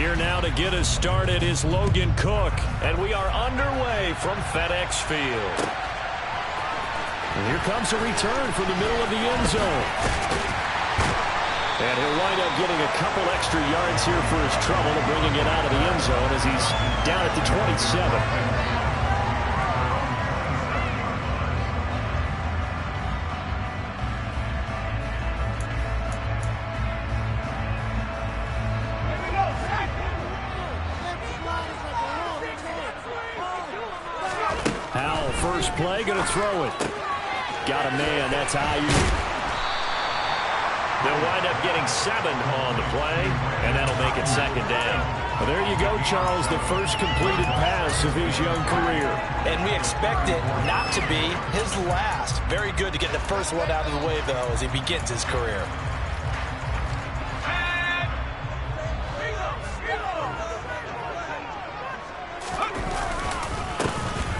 Here now to get us started is Logan Cook. And we are underway from FedEx Field. And here comes a return from the middle of the end zone. And he'll wind up getting a couple extra yards here for his trouble and bringing it out of the end zone as he's down at the 27. First play, going to throw it. Got a man, that's Ayuk. They'll wind up getting 7 on the play, and that'll make it second down. Well, there you go, Charles, the first completed pass of his young career. And we expect it not to be his last. Very good to get the first one out of the way, though, as he begins his career.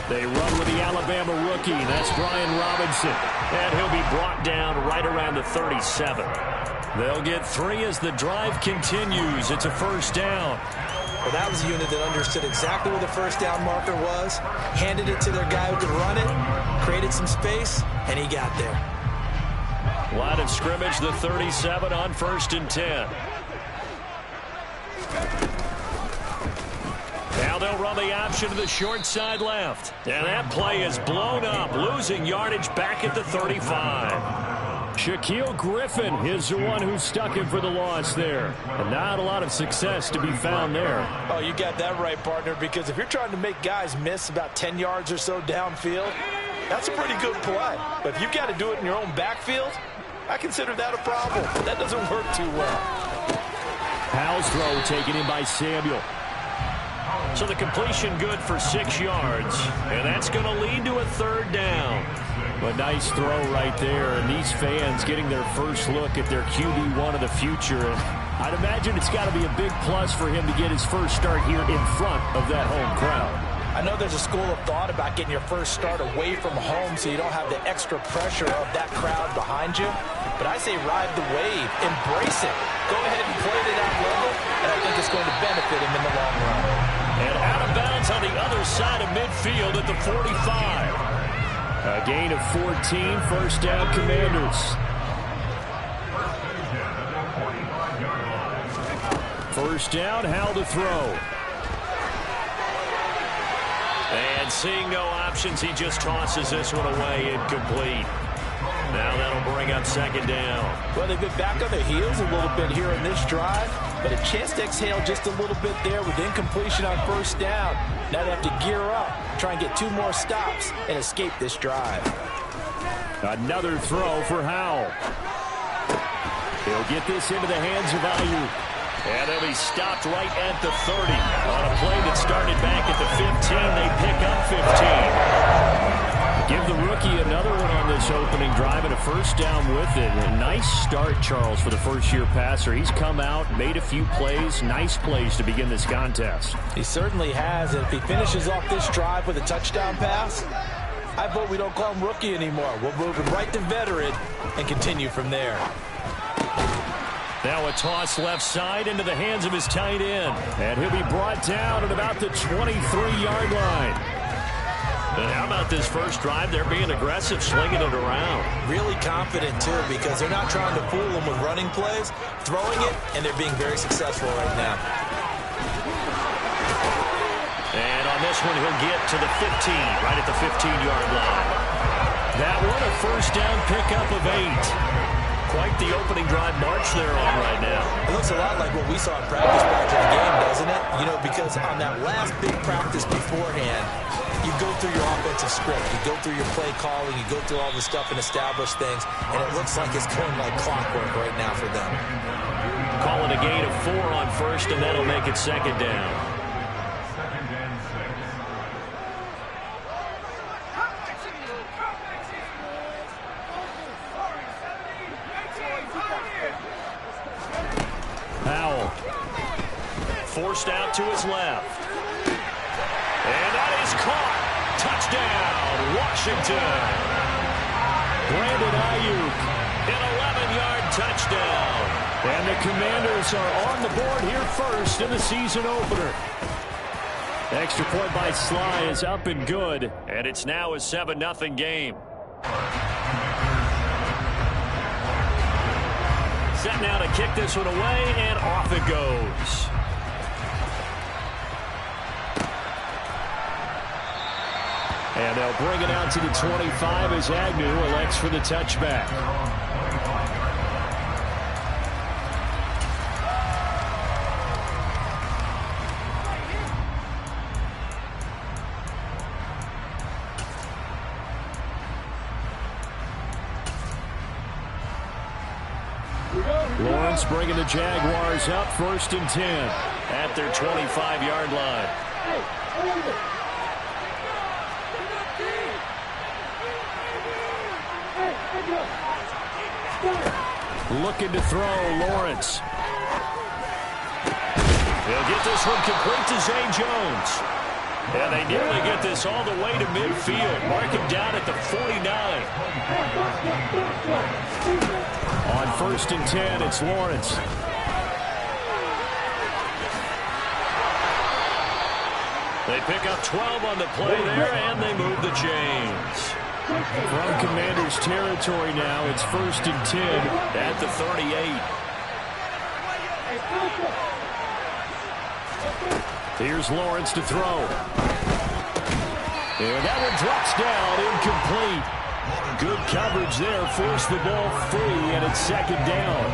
They run with the Alabama rookie. That's Brian Robinson. And he'll be brought down right around the 37. They'll get 3 as the drive continues. It's a first down. Well, that was a unit that understood exactly where the first down marker was, handed it to their guy who could run it, created some space, and he got there. Line of scrimmage, the 37 on 1st and 10. Now they'll run the option to the short side left. And that play is blown up, losing yardage back at the 35. Shaquille Griffin is the one who stuck him for the loss there. And not a lot of success to be found there. Oh, you got that right, partner, because if you're trying to make guys miss about 10 yards or so downfield, that's a pretty good play. But if you've got to do it in your own backfield, I consider that a problem. That doesn't work too well. Howell's throw taken in by Samuel. So the completion good for 6 yards, and that's going to lead to a 3rd down. A nice throw right there, and these fans getting their first look at their QB1 of the future. And I'd imagine it's got to be a big plus for him to get his first start here in front of that home crowd. I know there's a school of thought about getting your first start away from home so you don't have the extra pressure of that crowd behind you. But I say ride the wave, embrace it. Go ahead and play it at that level, and I think it's going to benefit him in the long run. And out of bounds on the other side of midfield at the 45. A gain of 14, first down Commanders. First down, Howell to throw. And seeing no options, he just tosses this one away, incomplete. Now that'll bring up 2nd down. Well, they've been back on their heels a little bit here in this drive, but a chance to exhale just a little bit there with incompletion on 1st down. Now they have to gear up, try and get 2 more stops, and escape this drive. Another throw for Howell. He'll get this into the hands of Ayuk. And he'll be stopped right at the 30. On a play that started back at the 15, they pick up 15. Give the rookie another one on this opening drive and a first down with it. A nice start, Charles, for the first-year passer. He's come out, made a few plays, nice plays to begin this contest. He certainly has, and if he finishes off this drive with a touchdown pass, I vote we don't call him rookie anymore. We'll move him right to veteran and continue from there. Now a toss left side into the hands of his tight end. And he'll be brought down at about the 23-yard line. And how about this first drive? They're being aggressive, slinging it around. Really confident, too, because they're not trying to fool him with running plays, throwing it, and they're being very successful right now. And on this one, he'll get to the 15, right at the 15-yard line. That one, a first down pickup of 8. Quite the opening drive march they're on right now. It looks a lot like what we saw in practice prior to the game, doesn't it? You know, because on that last big practice beforehand, you go through your offensive script, you go through your play calling, you go through all the stuff and establish things, and it looks like it's going like clockwork right now for them. Call it a gain of 4 on 1st, and that'll make it 2nd down. Howell forced out to his left. And that is caught. Touchdown, Washington. Brandon Ayuk An 11-yard touchdown. And the Commanders are on the board here first in the season opener. Extra point by Sly is up and good. And it's now a 7-0 game. Set now to kick this one away, and off it goes. And they'll bring it out to the 25 as Agnew elects for the touchback. Lawrence bringing the Jaguars up, 1st and 10 at their 25-yard line. Looking to throw, Lawrence. They'll get this one complete to Zay Jones. And they nearly get this all the way to midfield. Mark him down at the 49. On 1st and 10, it's Lawrence. They pick up 12 on the play there, and they move the chains. From Commanders territory now, it's 1st and 10 at the 38. Here's Lawrence to throw. And that one drops down, incomplete. Good coverage there, forced the ball free, and it's 2nd down.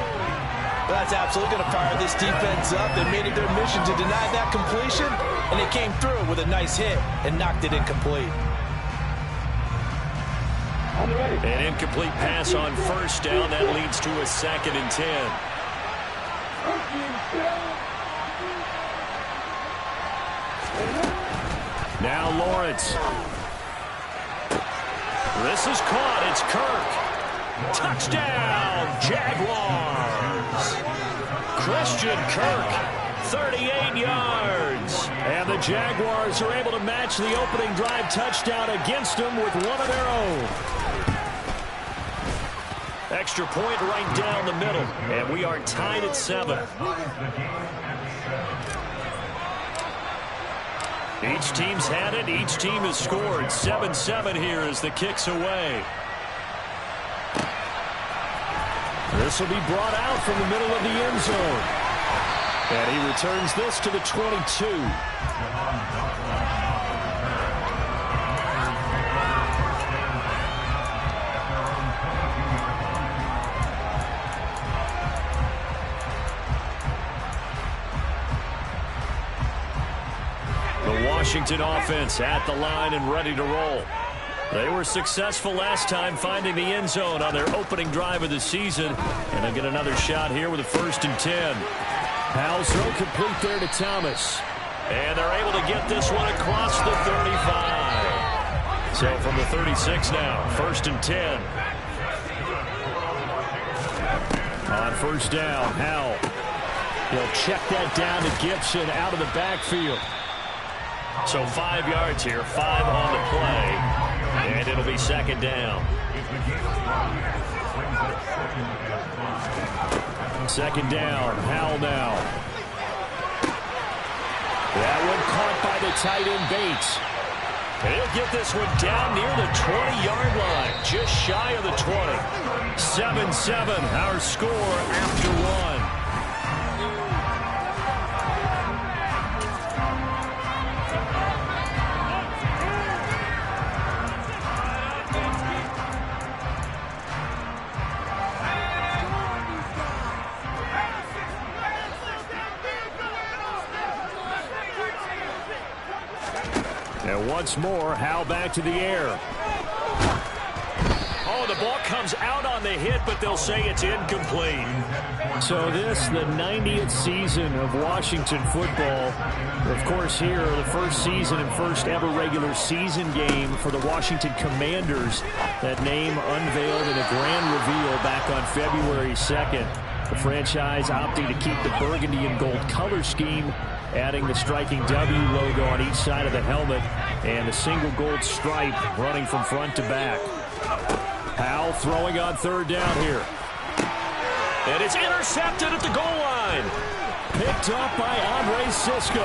Well, that's absolutely going to fire this defense up. They made it their mission to deny that completion, and they came through with a nice hit and knocked it incomplete. An incomplete pass on 1st down. That leads to a 2nd and 10. Now Lawrence. This is caught. It's Kirk. Touchdown, Jaguars. Christian Kirk, 38 yards. And the Jaguars are able to match the opening drive touchdown against them with one of their own. Extra point right down the middle. And we are tied at 7. Each team's had it. Each team has scored. 7-7 here as the kick's away. This will be brought out from the middle of the end zone. And he returns this to the 22. Washington offense at the line and ready to roll. They were successful last time finding the end zone on their opening drive of the season. And they'll get another shot here with a 1st and 10. Powell's throw complete there to Thomas. And they're able to get this one across the 35. So from the 36 now, 1st and 10. On 1st down, Howell. He'll check that down to Gibson out of the backfield. So 5 yards here, 5 on the play, and it'll be 2nd down. 2nd down, Howell now. That one caught by the tight end Bates. He'll get this one down near the 20-yard line, just shy of the 20. 7-7, our score after 1. And once more, Howell back to the air. Oh, the ball comes out on the hit, but they'll say it's incomplete. So this, the 90th season of Washington football. Of course, here, the first season and first ever regular season game for the Washington Commanders. That name unveiled in a grand reveal back on February 2nd. The franchise opting to keep the burgundy and gold color scheme, adding the striking W logo on each side of the helmet and a single gold stripe running from front to back. Howell throwing on third down here. And it's intercepted at the goal line. Picked up by Andre Cisco.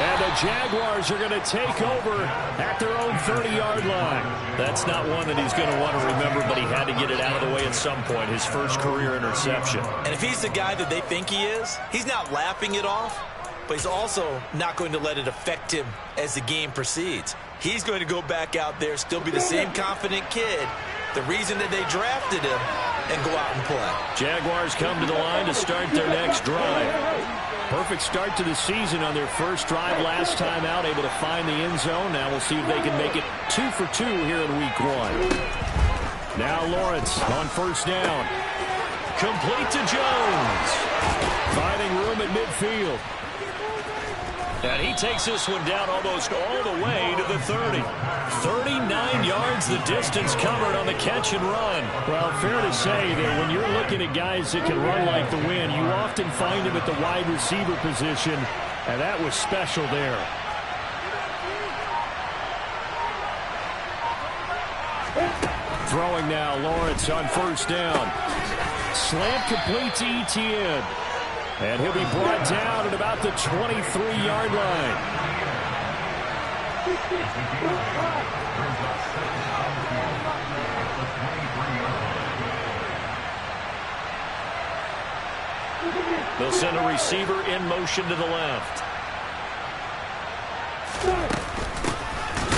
And the Jaguars are going to take over at their own 30-yard line. That's not one that he's going to want to remember, but he had to get it out of the way at some point, his first career interception. And if he's the guy that they think he is, he's not laughing it off, but he's also not going to let it affect him as the game proceeds. He's going to go back out there, still be the same confident kid, the reason that they drafted him, and go out and play. Jaguars come to the line to start their next drive. Perfect start to the season on their first drive last time out, able to find the end zone. Now we'll see if they can make it 2 for 2 here in week 1. Now Lawrence on first down. Complete to Jones. Finding room at midfield. And he takes this one down almost all the way to the 30. 39 yards the distance covered on the catch and run. Well, fair to say that when you're looking at guys that can run like the wind, you often find them at the wide receiver position, and that was special there. Throwing now, Lawrence on first down. Slant complete to Etienne. And he'll be brought down at about the 23-yard line. They'll send a receiver in motion to the left.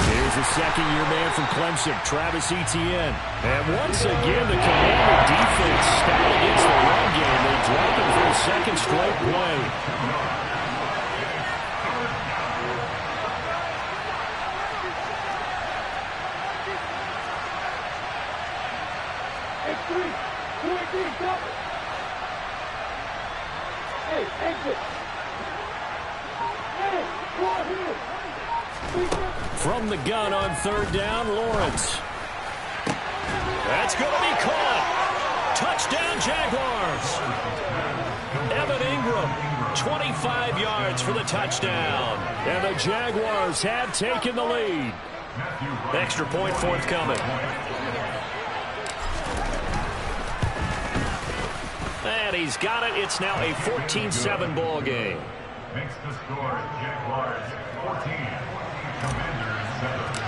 Here's a second-year man from Clemson, Travis Etienne. And once again, the Commander defense stout against the run game. They drop him for a second straight play. From the gun on third down, Lawrence. That's going to be caught. Touchdown, Jaguars. Evan Ingram, 25 yards for the touchdown. And the Jaguars have taken the lead. Extra point forthcoming. And he's got it. It's now a 14-7 ball game. Makes the score Jaguars 14, Commanders 7.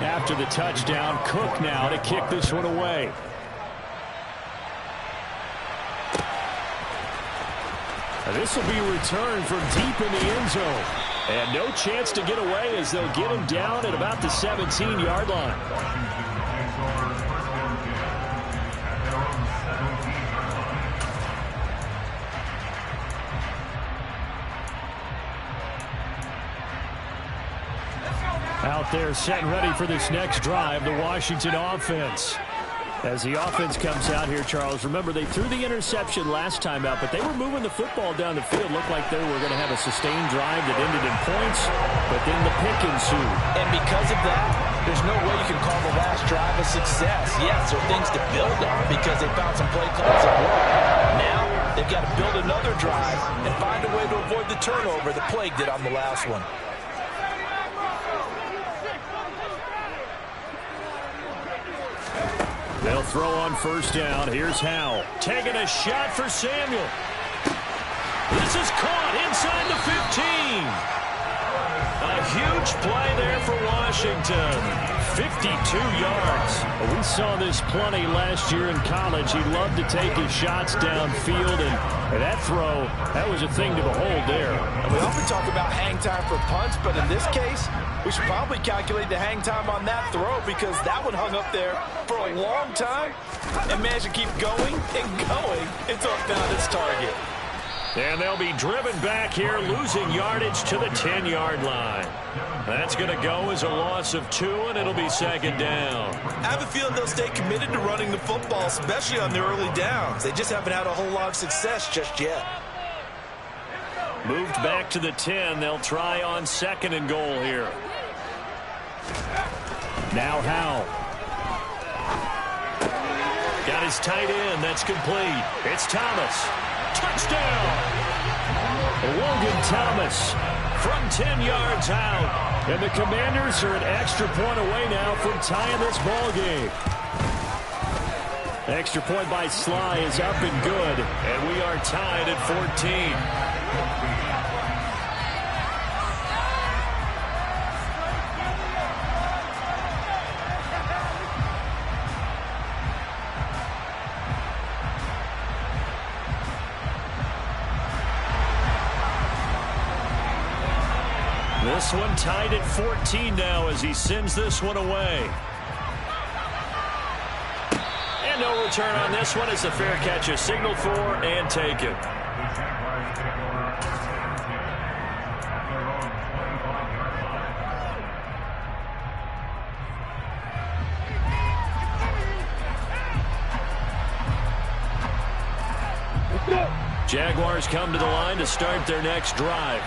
After the touchdown, Cook now to kick this one away. And this will be returned from deep in the end zone. And no chance to get away as they'll get him down at about the 17-yard line. Out there set and ready for this next drive, the Washington offense. As the offense comes out here, Charles, remember they threw the interception last time out, but they were moving the football down the field. Looked like they were going to have a sustained drive that ended in points, but then the pick ensued. And because of that, there's no way you can call the last drive a success. Yes, there are things to build on because they found some play calls that work. Now they've got to build another drive and find a way to avoid the turnover the plague did on the last one. They'll throw on first down. Here's Howell. Taking a shot for Samuel. This is caught inside the 15. A huge play there for Washington. 52 yards. We saw this plenty last year in college. He loved to take his shots downfield, and that throw, that was a thing to behold there. And we often talk about hang time for punts, but in this case, we should probably calculate the hang time on that throw because that one hung up there for a long time and managed to keep going and going until it found its target. And they'll be driven back here, losing yardage to the 10-yard line. That's going to go as a loss of 2, and it'll be second down. I have a feeling they'll stay committed to running the football, especially on their early downs. They just haven't had a whole lot of success just yet. Moved back to the 10. They'll try on second and goal here. Now Howell. Got his tight end. That's complete. It's Thomas. Touchdown! Logan Thomas from 10 yards out. And the Commanders are an extra point away now from tying this ball game. Extra point by Sly is up and good, and we are tied at 14. This one tied at 14 now as he sends this one away. And no return on this one as the fair catch is signaled for and taken. Jaguars come to the line to start their next drive.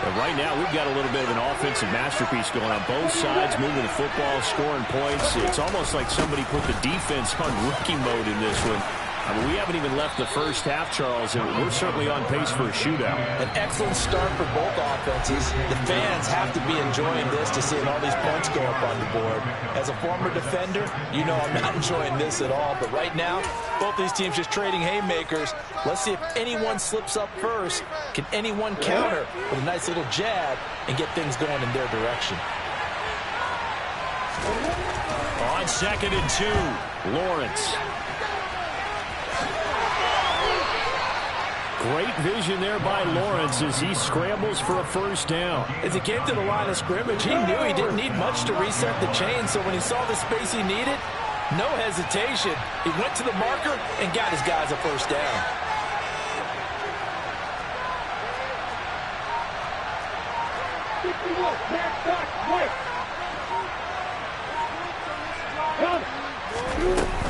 But right now, we've got a little bit of an offensive masterpiece going on both sides, moving the football, scoring points. It's almost like somebody put the defense on rookie mode in this one. I mean, we haven't even left the first half, Charles, and we're certainly on pace for a shootout. An excellent start for both offenses. The fans have to be enjoying this to see all these points go up on the board. As a former defender, you know I'm not enjoying this at all. But right now, both these teams just trading haymakers. Let's see if anyone slips up first. Can anyone counter with a nice little jab and get things going in their direction? On 2nd and 2, Lawrence. Great vision there by Lawrence as he scrambles for a first down. As he came to the line of scrimmage, he knew he didn't need much to reset the chain, so when he saw the space he needed, no hesitation. He went to the marker and got his guys a first down.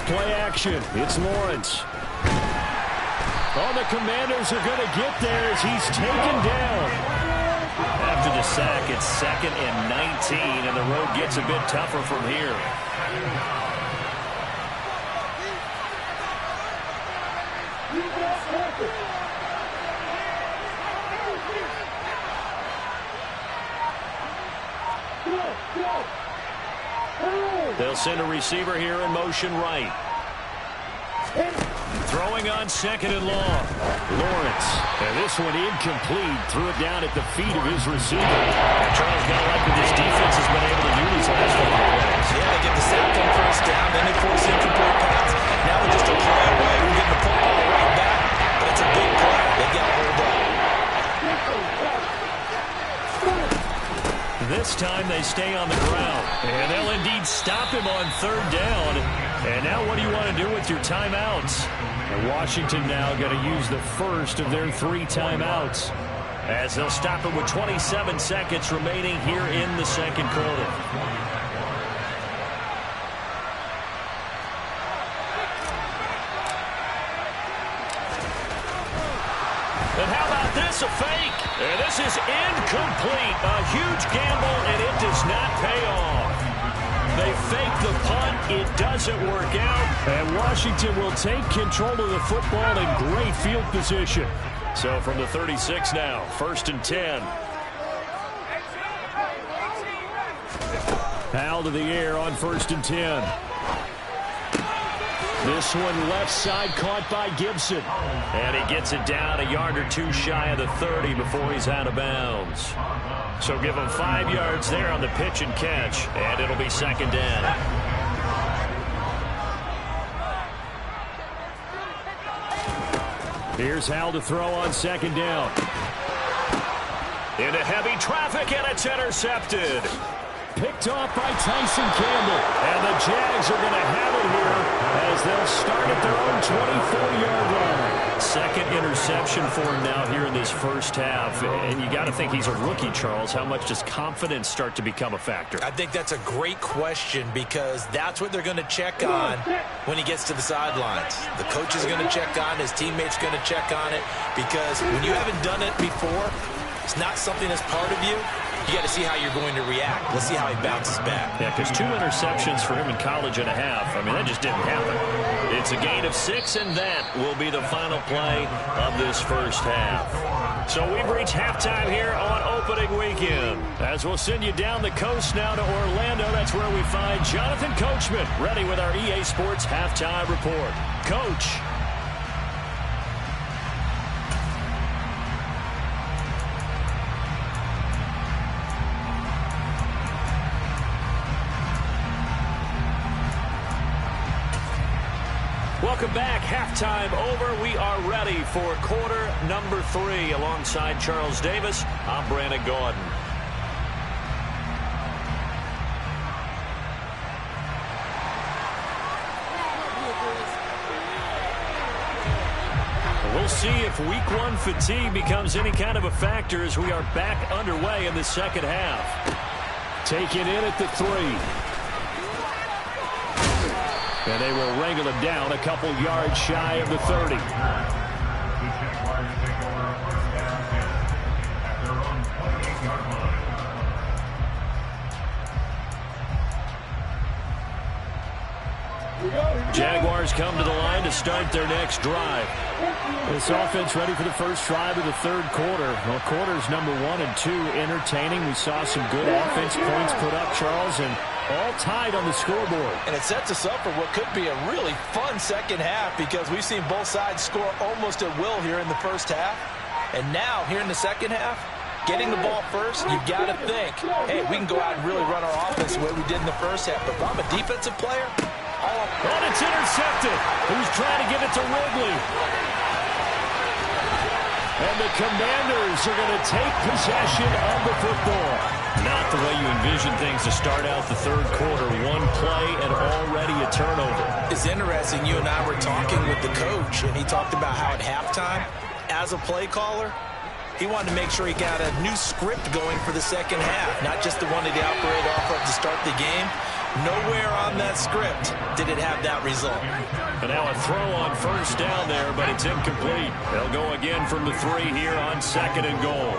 Play action. It's Lawrence. Oh, the Commanders are going to get there as he's taken down. After the sack, it's 2nd and 19, and the road gets a bit tougher from here. They'll send a receiver here in motion right. Throwing on 2nd and long. Lawrence. And this one incomplete. Threw it down at the feet of his receiver. And Charles got to like what this defense has been able to do these last couple of plays. Yeah, they get the sack on first down, then they force incomplete pass. Now they're just a play away from getting the football right back. But it's a big play. They got to hold up. This time they stay on the ground. And they'll indeed stop him on 3rd down. And now what do you want to do with your timeouts? And Washington now going to use the first of their 3 timeouts as they'll stop it with 27 seconds remaining here in the 2nd quarter. And how about this, a fake? And this is incomplete. A huge gamble, and it does not pay off. They fake the punt. It doesn't work out. And Washington will take control of the football in great field position. So from the 36 now, 1st and 10. Powell to the air on 1st and 10. This one left side caught by Gibson. And he gets it down a yard or 2 shy of the 30 before he's out of bounds. So give him 5 yards there on the pitch and catch, and it'll be 2nd down. Here's Howell to throw on 2nd down. Into heavy traffic, and it's intercepted. Picked off by Tyson Campbell. And the Jags are going to have it here as they'll start at their own 24-yard line. 2nd interception for him now here in this first half. And you got to think he's a rookie, Charles. How much does confidence start to become a factor? I think that's a great question because that's what they're going to check on when he gets to the sidelines. The coach is going to check on it. His teammates going to check on it because when you haven't done it before, it's not something that's part of you. You got to see how you're going to react. Let's see how he bounces back. Yeah, because 2 interceptions for him in college and a half. I mean, that just didn't happen. It's a gain of 6, and that will be the final play of this first half. So we've reached halftime here on opening weekend. As we'll send you down the coast now to Orlando, that's where we find Jonathan Coachman ready with our EA Sports halftime report. Coach. Welcome back. Halftime over. We are ready for quarter number 3. Alongside Charles Davis, I'm Brandon Gaudin. We'll see if week 1 fatigue becomes any kind of a factor as we are back underway in the second half. Taken in at the 3. And they will wrangle him down a couple yards shy of the 30. The Jaguars take over a first down at their own 28-yard line. Jaguars come to the line to start their next drive. This offense ready for the first drive of the third quarter. Well, quarters number 1 and 2 entertaining. We saw some good offense points put up, Charles, and all tied on the scoreboard. And it sets us up for what could be a really fun second half because we've seen both sides score almost at will here in the first half. And now, here in the second half, getting the ball first, you've got to think, hey, we can go out and really run our offense the way we did in the first half. But if I'm a defensive player, and it's intercepted. Who's trying to get it to Wrigley? And the Commanders are going to take possession of the football. Not the way you envision things to start out the third quarter. One play and already a turnover. It's interesting. You and I were talking with the coach, and he talked about how at halftime, as a play caller, he wanted to make sure he got a new script going for the second half, not just the one that he operated off of to start the game. Nowhere on that script did it have that result. And now a throw on first down there, but it's incomplete. They'll go again from the 3 here on second and goal.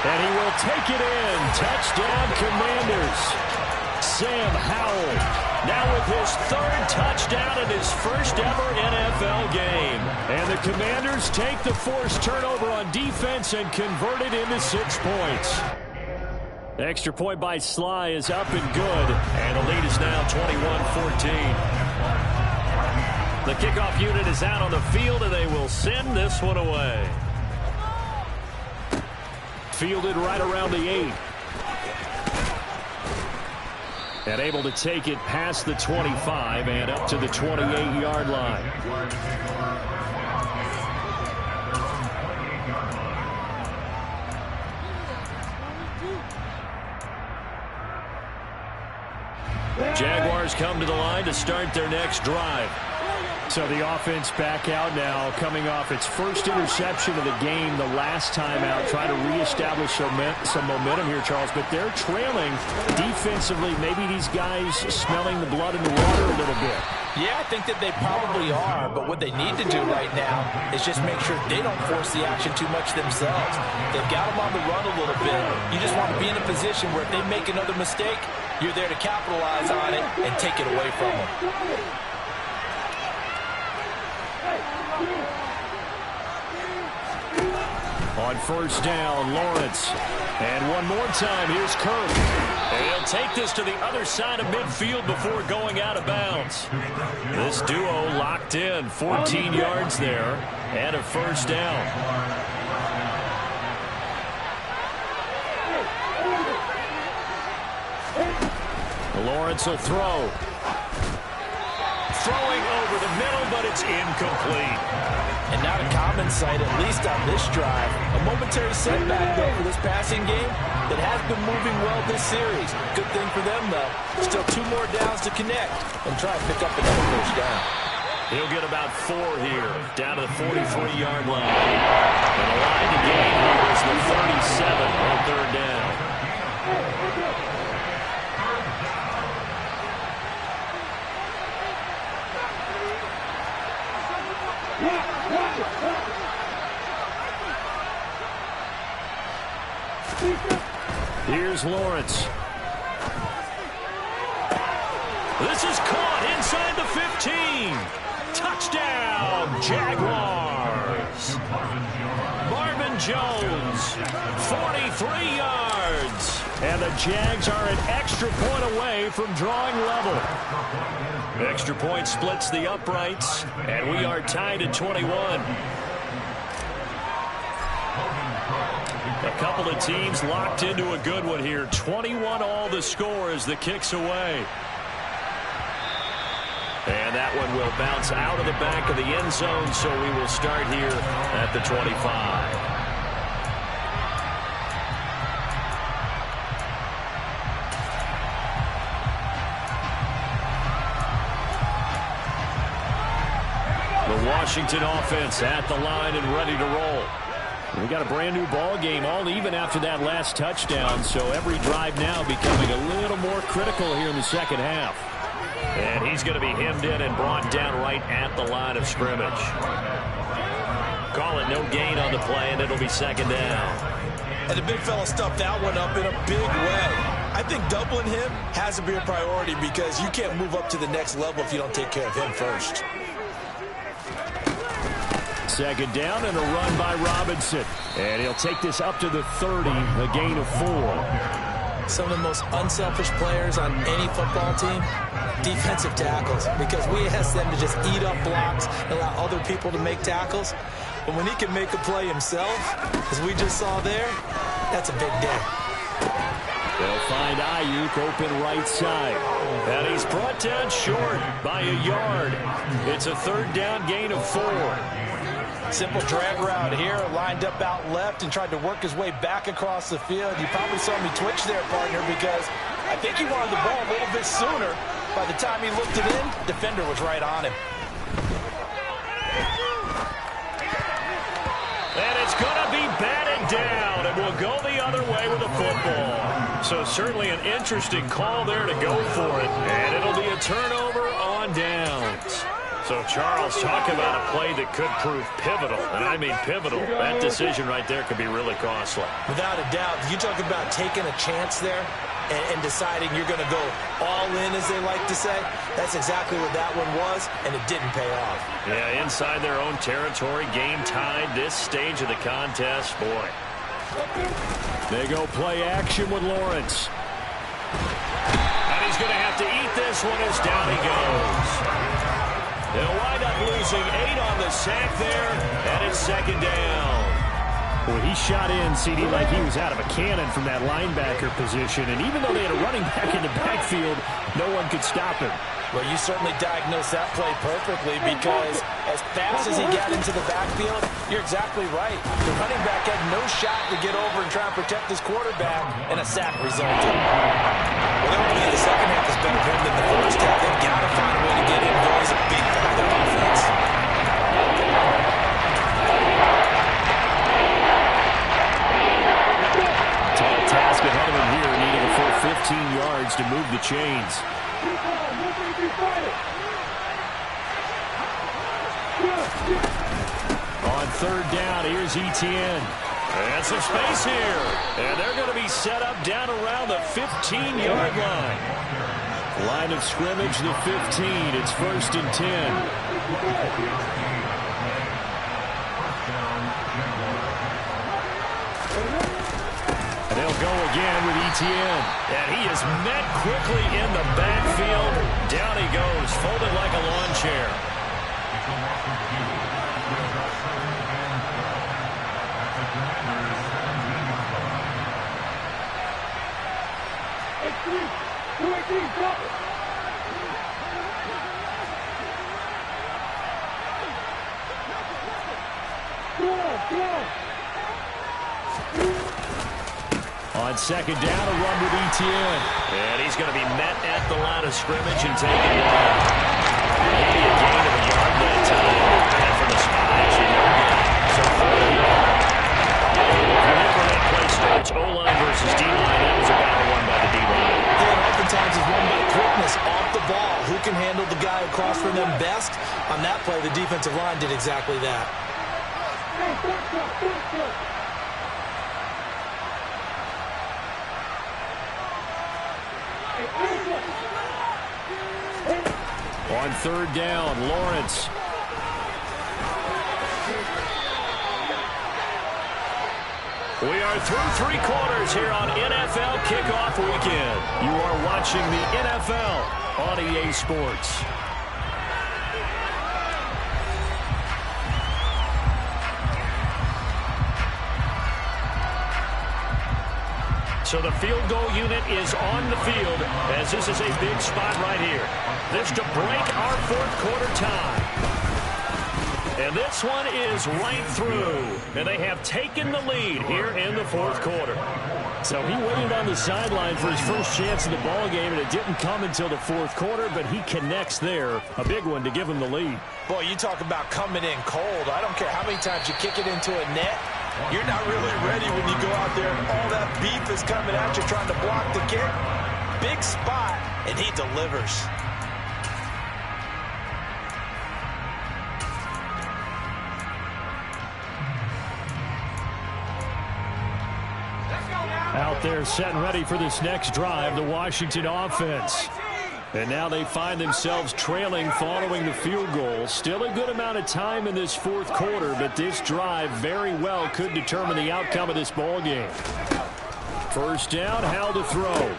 And he will take it in. Touchdown, Commanders. Sam Howell now with his 3rd touchdown in his first ever NFL game. And the Commanders take the forced turnover on defense and convert it into 6 points. Extra point by Sly is up and good. And the lead is now 21-14. The kickoff unit is out on the field, and they will send this one away. Fielded right around the 8. And able to take it past the 25 and up to the 28-yard line. Jaguars come to the line to start their next drive. So the offense back out now, coming off its first interception of the game the last time out, trying to reestablish some momentum here, Charles. But they're trailing defensively. Maybe these guys smelling the blood in the water a little bit. Yeah, I think that they probably are, but what they need to do right now is just make sure they don't force the action too much themselves. They've got them on the run a little bit. You just want to be in a position where if they make another mistake, you're there to capitalize on it and take it away from them. On first down, Lawrence. And one more time, here's Kirk. And he'll take this to the other side of midfield before going out of bounds. This duo locked in, 14 yards there, and a first down. Lawrence will throw. Throwing over the middle, but it's incomplete. And not a common sight, at least on this drive. A momentary setback, though, for this passing game that has been moving well this series. Good thing for them, though. Still 2 more downs to connect and try and pick up another first down. He'll get about 4 here, down to the 43-yard line. And the line to gain here is the 37 on third down. Here's Lawrence. This is caught inside the 15. Touchdown, Jaguars. Marvin Jones, 43 yards. And the Jags are an extra point away from drawing level. Extra point splits the uprights, and we are tied at 21. A couple of teams locked into a good one here. 21 all the score as the kick's away. And that one will bounce out of the back of the end zone, so we will start here at the 25. The Washington offense at the line and ready to roll. We got a brand new ball game, all even after that last touchdown, so every drive now becoming a little more critical here in the second half. And he's going to be hemmed in and brought down right at the line of scrimmage. Call it no gain on the play, and it'll be second down. And the big fella stuffed that one up in a big way. I think doubling him has to be a priority because you can't move up to the next level if you don't take care of him first. Second down and a run by Robinson. And he'll take this up to the 30, a gain of 4. Some of the most unselfish players on any football team, defensive tackles, because we ask them to just eat up blocks and allow other people to make tackles. But when he can make a play himself, as we just saw there, that's a big day. They'll find Ayuk open right side. And he's brought down short by a yard. It's a third down gain of 4. Simple drag route here, lined up out left and tried to work his way back across the field. You probably saw me twitch there, partner, because I think he wanted the ball a little bit sooner. By the time he looked it in, defender was right on him. And it's going to be batted down, and we'll go the other way with the football. So certainly an interesting call there to go for it, and it'll be a turnover on downs. So, Charles, talk about a play that could prove pivotal, and I mean pivotal. That decision right there could be really costly. Without a doubt. You talk about taking a chance there and deciding you're going to go all in, as they like to say. That's exactly what that one was, and it didn't pay off. Yeah, inside their own territory, game tied, this stage of the contest, boy. They go play action with Lawrence. And he's going to have to eat this one as down he goes. They'll wind up losing 8 on the sack there, and it's second down. Boy, he shot in, CD, like he was out of a cannon from that linebacker position, and even though they had a running back in the backfield, no one could stop him. Well, you certainly diagnosed that play perfectly because as fast as he got into the backfield, you're exactly right. The running back had no shot to get over and try and protect his quarterback, and a sack resulted. Well, they're only in the second half is better for him than the first half. They've got to find a way to get him going. He's a big part of their offense. Tall task ahead of him here, needing a full 15 yards to move the chains. On third down, here's Etienne. And some space here. And they're going to be set up down around the 15-yard line. Line of scrimmage, the 15. It's 1st and 10. And they'll go again with Etienne. And he is met quickly in the backfield. Down he goes, folded like a lawn chair. On second down, a run with Etienne. And he's going to be met at the line of scrimmage and taken down. Maybe a gain of a yard that time. And from the spot, actually no gain. So third and long. Whenever that play starts, O-line versus D-line, that was a battle won by the D-line. Yeah, and oftentimes it's won by quickness off the ball. Who can handle the guy across from them best? On that play, the defensive line did exactly that. On third down, Lawrence. We are through 3 quarters here on NFL Kickoff Weekend. You are watching the NFL on EA Sports. So the field goal unit is on the field as this is a big spot right here. This to break our fourth quarter tie. And this one is right through. And they have taken the lead here in the fourth quarter. So he waited on the sideline for his first chance in the ball game, and it didn't come until the fourth quarter, but he connects there. A big one to give him the lead. Boy, you talk about coming in cold. I don't care how many times you kick it into a net. You're not really ready when you go out there and all that beef is coming at you trying to block the kick. Big spot, and he delivers. Out there set and ready for this next drive, the Washington offense. And now they find themselves trailing following the field goal. Still a good amount of time in this fourth quarter, but this drive very well could determine the outcome of this ball game. First down, Howell to throw.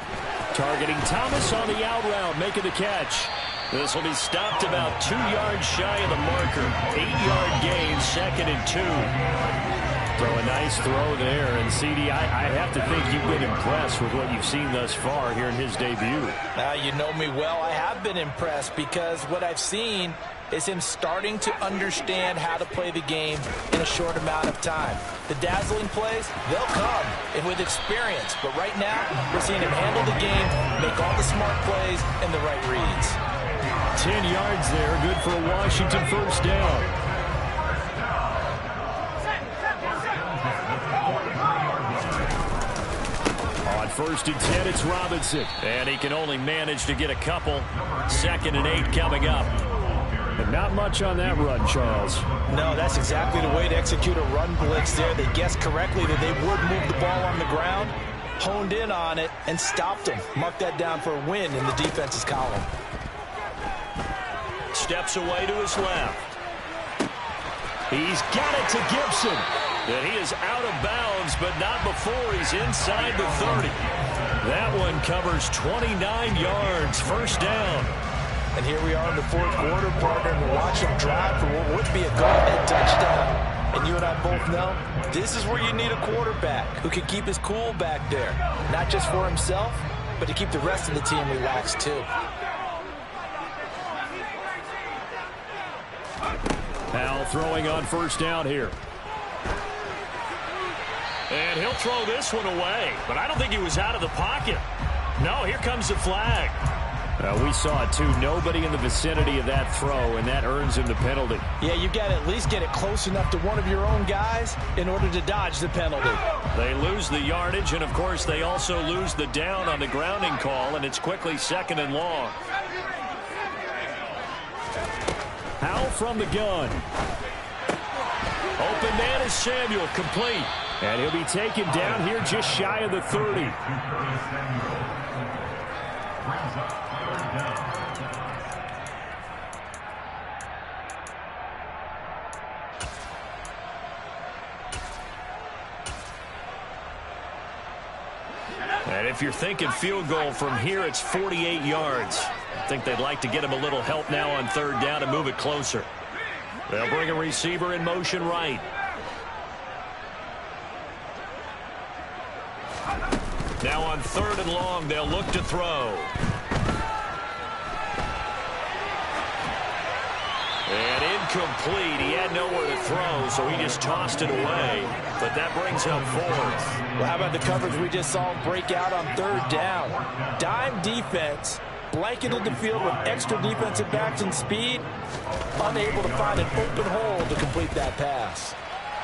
Targeting Thomas on the out route, making the catch. This will be stopped about 2 yards shy of the marker. 8-yard gain, 2nd and 2. So a nice throw there, and CD, I have to think you've been impressed with what you've seen thus far here in his debut. Now, you know me well. I have been impressed because what I've seen is him starting to understand how to play the game in a short amount of time. The dazzling plays, they'll come and with experience. But right now, we're seeing him handle the game, make all the smart plays, and the right reads. 10 yards there, good for a Washington first down. On 1st and 10, it's Robinson. And he can only manage to get a couple. 2nd and 8 coming up. But not much on that run, Charles. No, that's exactly the way to execute a run blitz there. They guessed correctly that they would move the ball on the ground, honed in on it, and stopped them. Mark that down for a win in the defense's column. Steps away to his left. He's got it to Gibson. And he is out of bounds, but not before he's inside the 30. That one covers 29 yards, first down. And here we are in the fourth quarter, partner, and we're watching him drive for what would be a go-ahead touchdown. And you and I both know this is where you need a quarterback who can keep his cool back there. Not just for himself, but to keep the rest of the team relaxed too. Howell throwing on first down here. And he'll throw this one away. But I don't think he was out of the pocket. No, here comes the flag. We saw it too. Nobody in the vicinity of that throw, and that earns him the penalty. Yeah, you've got to at least get it close enough to one of your own guys in order to dodge the penalty. They lose the yardage, and, of course, they also lose the down on the grounding call, and it's quickly 2nd and long. Howell from the gun. Open man is Samuel, complete. And he'll be taken down here just shy of the 30. And if you're thinking field goal from here, it's 48 yards. I think they'd like to get him a little help now on 3rd down to move it closer. They'll bring a receiver in motion right. Now on 3rd and long, they'll look to throw. And incomplete. He had nowhere to throw, so he just tossed it away. But that brings up 4th. Well, how about the coverage we just saw break out on 3rd down? Dime defense, blanketed the field with extra defensive backs and speed, unable to find an open hole to complete that pass.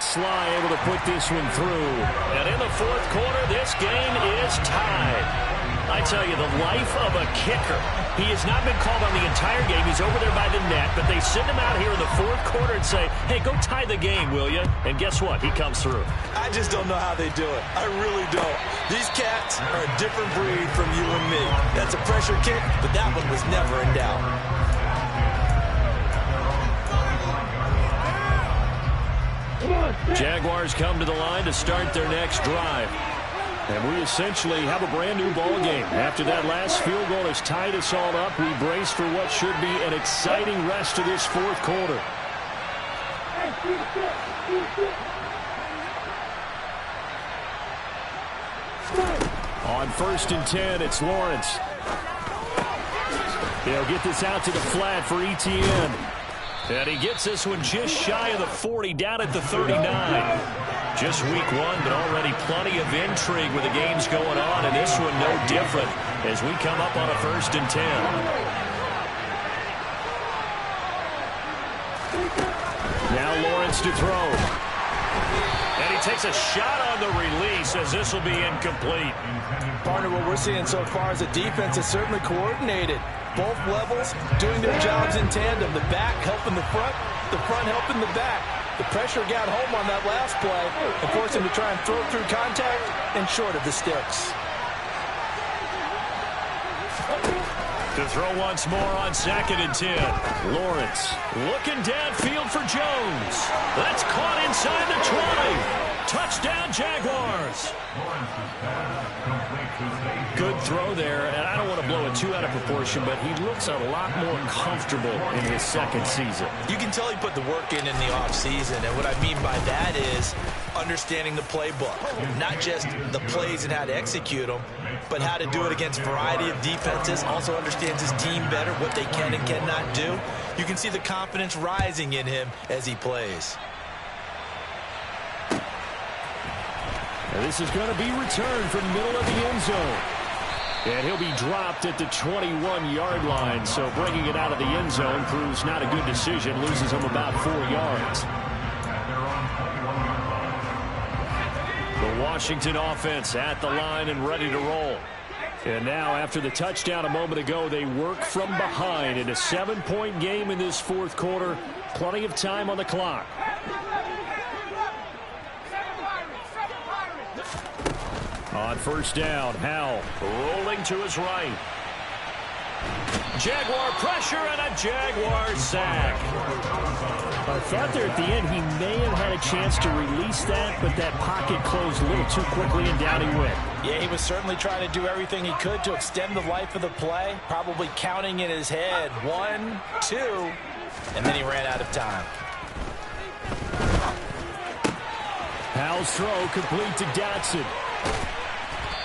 Sly able to put this one through. And in the 4th quarter, this game is tied. I tell you, the life of a kicker. He has not been called on the entire game. He's over there by the net, but they send him out here in the 4th quarter and say, hey, go tie the game, will you? And guess what? He comes through. I just don't know how they do it. I really don't. These cats are a different breed from you and me. That's a pressure kick, but that one was never in doubt. Jaguars come to the line to start their next drive. And we essentially have a brand new ball game. After that last field goal has tied us all up, we brace for what should be an exciting rest of this fourth quarter. On 1st and 10, it's Lawrence. They'll get this out to the flat for Etienne. And he gets this one just shy of the 40, down at the 39. Just week one, but already plenty of intrigue with the games going on, and this one no different as we come up on a 1st and 10. Now Lawrence to throw. And he takes a shot on the release as this will be incomplete. Partner, what we're seeing so far is the defense is certainly coordinated. Both levels doing their jobs in tandem. The back helping the front helping the back. The pressure got home on that last play and forced him to try and throw through contact and short of the sticks. To throw once more on 2nd and 10. Lawrence looking downfield for Jones. That's caught inside the 20. Touchdown, Jaguars. Good throw there, and I don't want to blow it too out of proportion, but he looks a lot more comfortable in his 2nd season. You can tell he put the work in the offseason, and what I mean by that is understanding the playbook. Not just the plays and how to execute them, but how to do it against a variety of defenses. Also understands his team better, what they can and cannot do. You can see the confidence rising in him as he plays. And this is going to be returned from the middle of the end zone. And he'll be dropped at the 21-yard line. So bringing it out of the end zone proves not a good decision. Loses him about 4 yards. The Washington offense at the line and ready to roll. And now after the touchdown a moment ago, they work from behind in a 7-point game in this fourth quarter. Plenty of time on the clock. On 1st down, Howell rolling to his right. Jaguar pressure and a Jaguar sack. I thought there at the end he may have had a chance to release that, but that pocket closed a little too quickly and down he went. Yeah, he was certainly trying to do everything he could to extend the life of the play, probably counting in his head 1, 2, and then he ran out of time. Howell's throw complete to Dotson.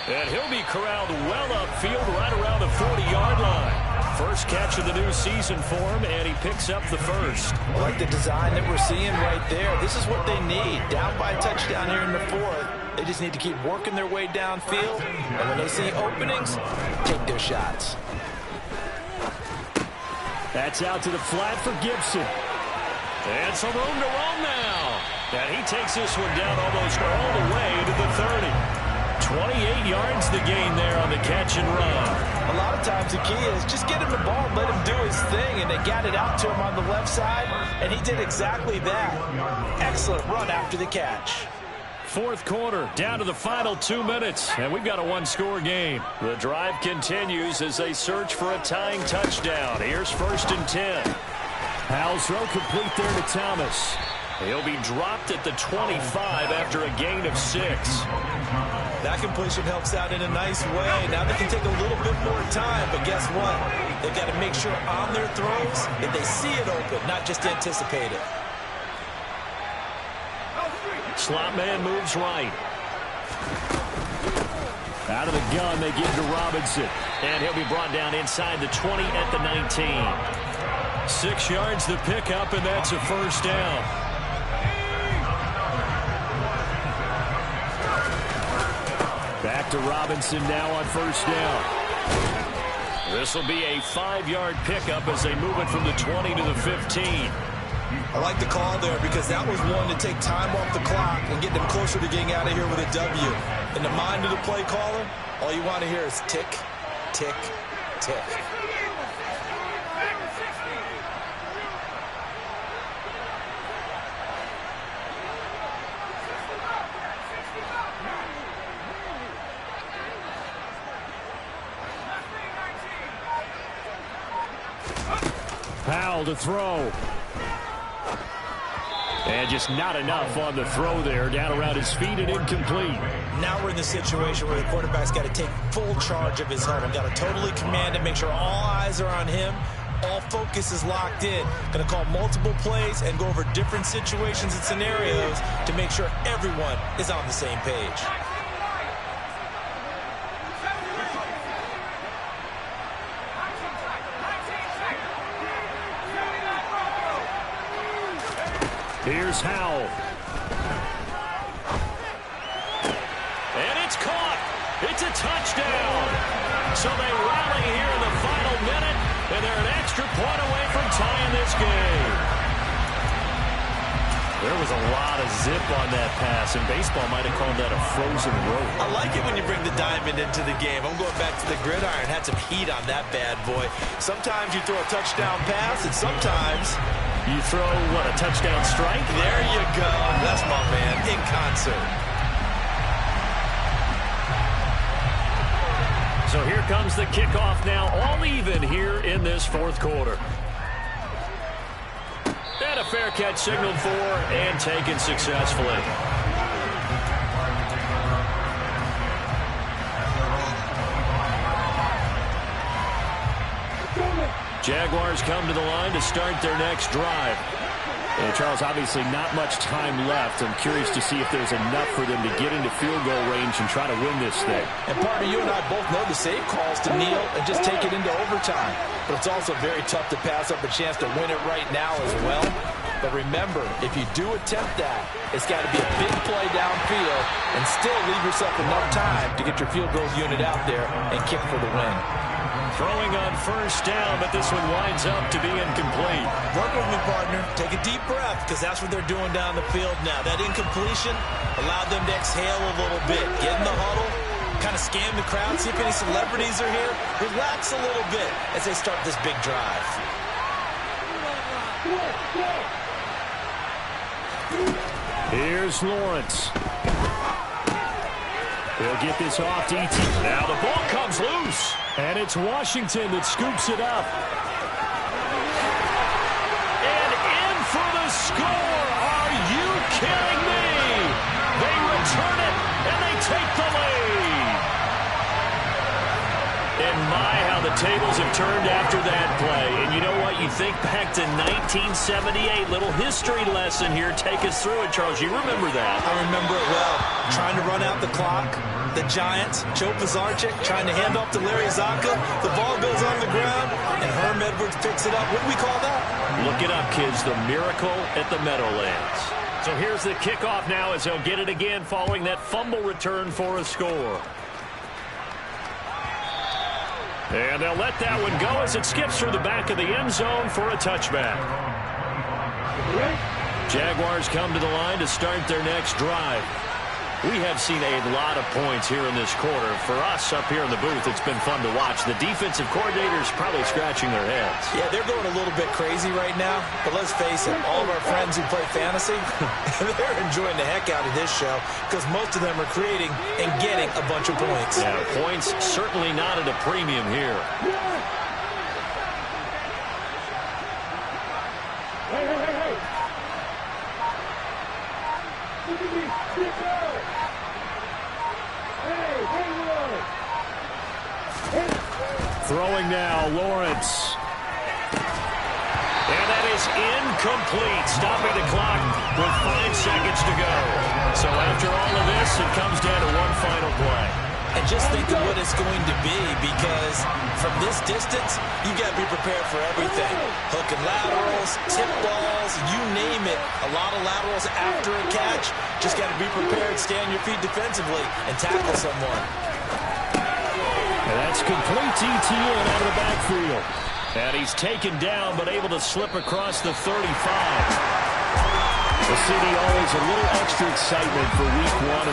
And he'll be corralled well upfield right around the 40-yard line. First catch of the new season for him, and he picks up the first. I like the design that we're seeing right there. This is what they need. Down by a touchdown here in the 4th. They just need to keep working their way downfield. And when they see openings, take their shots. That's out to the flat for Gibson. And some room to roam now. And he takes this one down almost all the way to the 30. 28 yards the gain there on the catch and run. A lot of times the key is just get him the ball and let him do his thing, and they got it out to him on the left side, and he did exactly that. Excellent run after the catch. Fourth quarter, down to the final 2 minutes, and we've got a one-score game. The drive continues as they search for a tying touchdown. Here's 1st and 10. Howell's throw complete there to Thomas. He'll be dropped at the 25 after a gain of 6. That completion helps out in a nice way. Now they can take a little bit more time, but guess what? They've got to make sure on their throws that they see it open, not just anticipate it. Slot man moves right. Out of the gun, they give to Robinson. And he'll be brought down inside the 20 at the 19. 6 yards the pickup, and that's a first down. Back to Robinson now on 1st down. This will be a 5-yard pickup as they move it from the 20 to the 15. I like the call there because that was one to take time off the clock and get them closer to getting out of here with a W. In the mind of the play caller, all you want to hear is tick, tick, tick. Powell to throw. And just not enough on the throw there. Down around his feet and incomplete. Now we're in the situation where the quarterback's got to take full charge of his huddle. Got to totally command it, make sure all eyes are on him. All focus is locked in. Going to call multiple plays and go over different situations and scenarios to make sure everyone is on the same page. Here's Howell. And it's caught. It's a touchdown. So they rally here in the final minute, and they're an extra point away from tying this game. There was a lot of zip on that pass, and baseball might have called that a frozen rope. I like it when you bring the diamond into the game. I'm going back to the gridiron. Had some heat on that bad boy. Sometimes you throw a touchdown pass, and sometimes you throw, what, a touchdown strike? There you go. That's my man, in concert. So here comes the kickoff now, all even here in this fourth quarter. And a fair catch signaled for and taken successfully. Jaguars come to the line to start their next drive. And Charles, obviously not much time left. I'm curious to see if there's enough for them to get into field goal range and try to win this thing. And partner, you and I both know the save calls to kneel and just take it into overtime. But it's also very tough to pass up a chance to win it right now as well. But remember, if you do attempt that, it's got to be a big play downfield and still leave yourself enough time to get your field goal unit out there and kick for the win. Throwing on first down, but this one winds up to be incomplete. Work with me, partner. Take a deep breath, because that's what they're doing down the field now. That incompletion allowed them to exhale a little bit. Get in the huddle, kind of scan the crowd, see if any celebrities are here. Relax a little bit as they start this big drive. Here's Lawrence. He'll get this off to E.T. Now the ball comes loose. And it's Washington that scoops it up. And in for the score. Are you kidding me? They return it, and they take the lead. And my, how the tables have turned after that play. And you know what? You think back to 1978. Little history lesson here. Take us through it, Charles. You remember that. I remember it well. Trying to run out the clock. The Giants, Joe Pisarcik trying to hand off to Larry Zonka. The ball goes on the ground, and Herm Edwards picks it up. What do we call that? Look it up, kids. The miracle at the Meadowlands. So here's the kickoff now as they'll get it again following that fumble return for a score. And they'll let that one go as it skips through the back of the end zone for a touchback. Jaguars come to the line to start their next drive. We have seen a lot of points here in this quarter. For us up here in the booth, it's been fun to watch. The defensive coordinators probably scratching their heads. Yeah, they're going a little bit crazy right now. But let's face it, all of our friends who play fantasy, they're enjoying the heck out of this show because most of them are creating and getting a bunch of points. Yeah, points certainly not at a premium here. Throwing now, Lawrence. And that is incomplete. Stopping the clock with 5 seconds to go. So after all of this, it comes down to one final play. And just think of what it's going to be, because from this distance, you got to be prepared for everything. Hook and laterals, tip balls, you name it. A lot of laterals after a catch. Just got to be prepared, stay on your feet defensively, and tackle someone. And that's complete to Etienne out of the backfield. And he's taken down, but able to slip across the 35. The city always a little extra excitement for week 1.